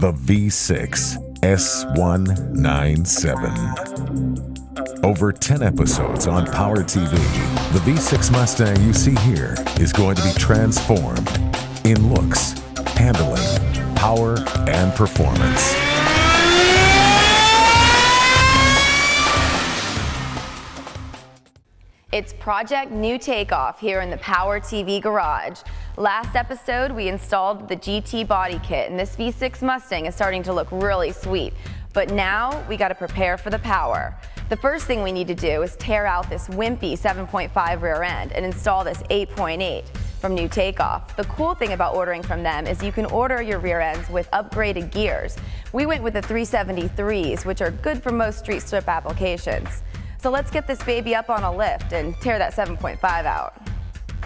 the V6 S197. Over 10 episodes on Power TV, the V6 Mustang you see here is going to be transformed in looks, handling, power, and performance. It's Project New Takeoff here in the Power TV garage. Last episode, we installed the GT body kit, and this V6 Mustang is starting to look really sweet. But now, we gotta prepare for the power. The first thing we need to do is tear out this wimpy 7.5 rear end and install this 8.8 from New Takeoff. The cool thing about ordering from them is you can order your rear ends with upgraded gears. We went with the 373s, which are good for most street strip applications. So let's get this baby up on a lift and tear that 7.5 out.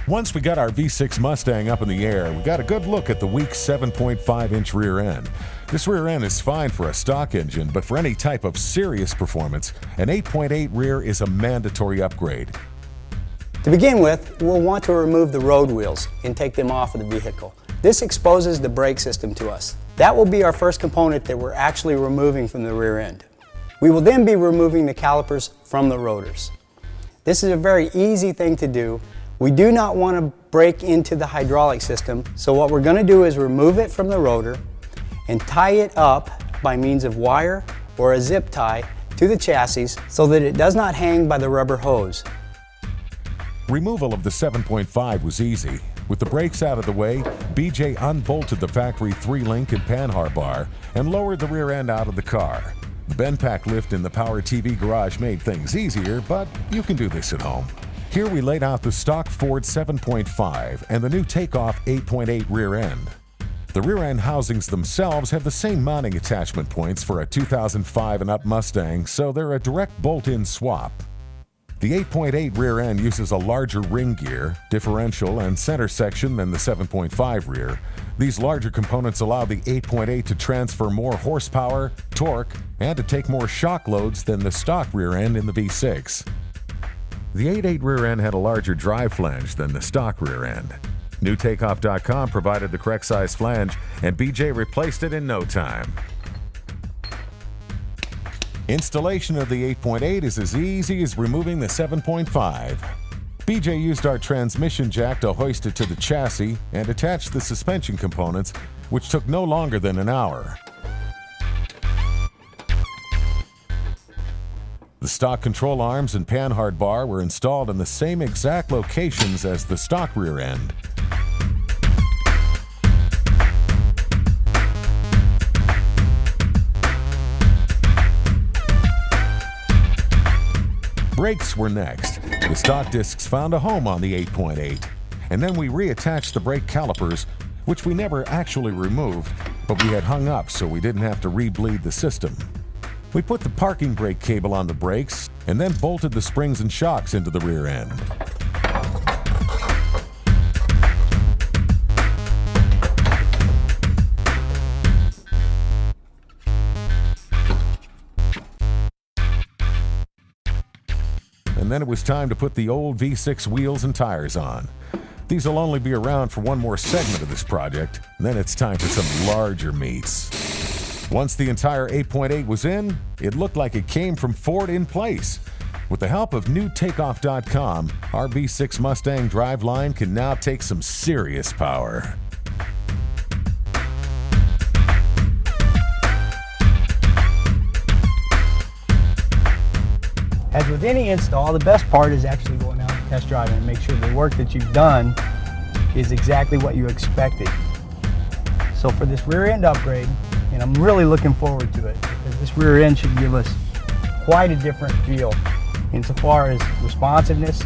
Once we got our V6 Mustang up in the air, we got a good look at the weak 7.5-inch rear end. This rear end is fine for a stock engine, but for any type of serious performance, an 8.8 rear is a mandatory upgrade. To begin with, we'll want to remove the road wheels and take them off of the vehicle. This exposes the brake system to us. That will be our first component that we're actually removing from the rear end. We will then be removing the calipers from the rotors. This is a very easy thing to do. We do not want to break into the hydraulic system, so what we're going to do is remove it from the rotor and tie it up by means of wire or a zip tie to the chassis so that it does not hang by the rubber hose. Removal of the 7.5 was easy. With the brakes out of the way, BJ unbolted the factory 3-link and panhard bar and lowered the rear end out of the car. The bend pack lift in the Power TV garage made things easier, but you can do this at home. Here we laid out the stock Ford 7.5 and the New Takeoff 8.8 rear end. The rear end housings themselves have the same mounting attachment points for a 2005 and up Mustang, so they're a direct bolt-in swap. The 8.8 rear end uses a larger ring gear, differential, and center section than the 7.5 rear. These larger components allow the 8.8 to transfer more horsepower, torque, and to take more shock loads than the stock rear end in the V6. The 8.8 rear end had a larger drive flange than the stock rear end. NewTakeoff.com provided the correct size flange, and BJ replaced it in no time. Installation of the 8.8 is as easy as removing the 7.5. BJ used our transmission jack to hoist it to the chassis and attach the suspension components, which took no longer than an hour. The stock control arms and panhard bar were installed in the same exact locations as the stock rear end. Brakes were next. The stock discs found a home on the 8.8, and then we reattached the brake calipers, which we never actually removed, but we had hung up so we didn't have to re-bleed the system. We put the parking brake cable on the brakes and then bolted the springs and shocks into the rear end. And then it was time to put the old V6 wheels and tires on. These will only be around for one more segment of this project, and then it's time for some larger meets. Once the entire 8.8 was in, it looked like it came from Ford in place. With the help of NewTakeoff.com, our V6 Mustang driveline can now take some serious power. As with any install, the best part is actually going out and test driving and make sure the work that you've done is exactly what you expected. So for this rear end upgrade, and I'm really looking forward to it, because this rear end should give us quite a different feel insofar as responsiveness.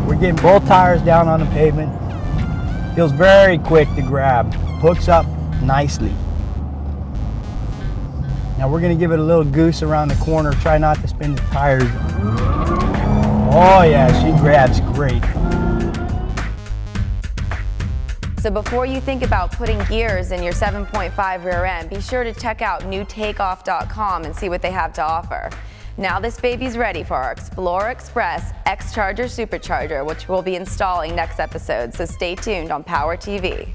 We're getting both tires down on the pavement. Feels very quick to grab, hooks up nicely. Now we're going to give it a little goose around the corner, try not to spin the tires. Oh yeah, she grabs great. So before you think about putting gears in your 7.5 rear end, be sure to check out NewTakeoff.com and see what they have to offer. Now this baby's ready for our Explorer Express X-Charger Supercharger, which we'll be installing next episode, so stay tuned on Power TV.